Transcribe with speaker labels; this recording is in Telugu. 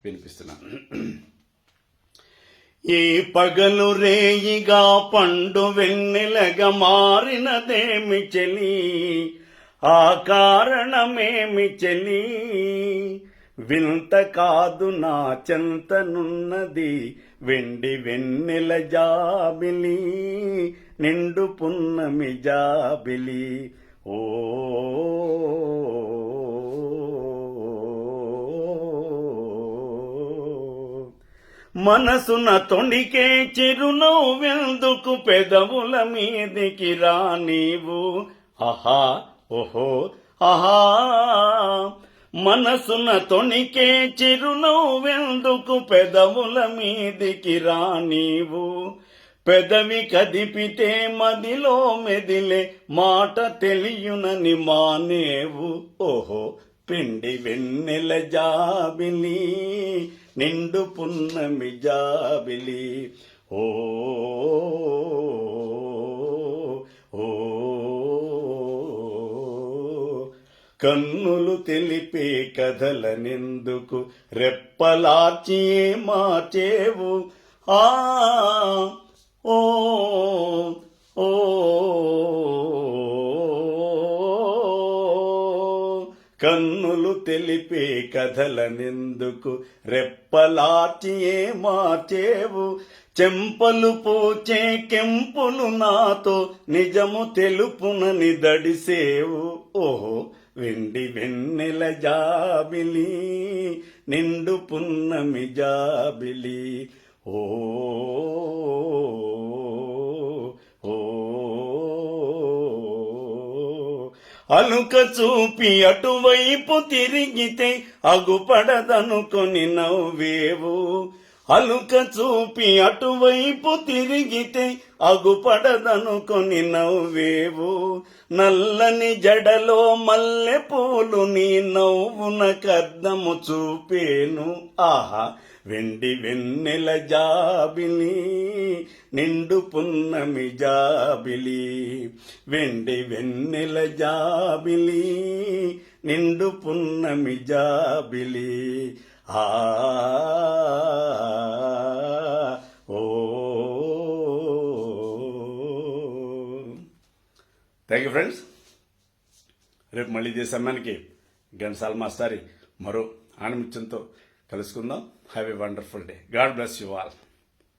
Speaker 1: వినిపిస్తున్నాను. ఈ పగలు రేయిగా పండు వెన్నెలగా మారినదేమి చెలి, ఆ కారణమేమి చెలి, వింత కాదు నా చెంతనున్నది వెండి వెన్నెల జాబిలి, నిండు పున్నమి జాబిలి. ఓ మనసున తొణికే చిరునవ్వెందుకు పెదవుల మీదికి రా నీవు, ఆహా ఓహో ఆహా. మనసున తొణికే చిరునవ్వెందుకు పెదవుల మీదికి రా నీవు, పెదవి కదిపితే మదిలో మెదిలే మాట తెలియునని మానేవు. ఓహో పిండి వెన్నెల జాబిలి, నిండు పున్నమి జాబిలి. ఓ కన్నులు తెలిపే కథలనెందుకు రెప్పలార్చి మార్చేవు, ఆ ఓ ఓ కన్నులు తెలిపే కథలనెందుకు రెప్పలార్చి మార్చేవు, చెంపలు పోచే కెంపులు నాతో నిజము తెలుపునని దడిసేవు. ఓహో వెండి వెన్నెల జాబిలి, నిండు పున్నమి జాబిలి. ఓ అలుక చూపి అటువైపు తిరిగితే అగుపడదనుకొని నవ్వేవు, అలుక చూపి అటువైపు తిరిగితే అగుపడదనుకొని నవ్వేవు, నల్లని జడలో మల్లె పూలు నీ నవ్వున కర్దము చూపేను. ఆహా వెండి వెన్నెల జాబిలి, నిండు పున్నమి జాబిలి, వెండి వెన్నెల జాబిలి, నిండు పున్నమి జాబిలి. ఆ ఓ థ్యాంక్ యూ ఫ్రెండ్స్. రేపు మళ్ళీ ఇదే సమయానికి ఘంటసాల మాస్టారి మరో ఆణిముత్యంతో కలుసుకుందాం. Have a wonderful day. God bless you all.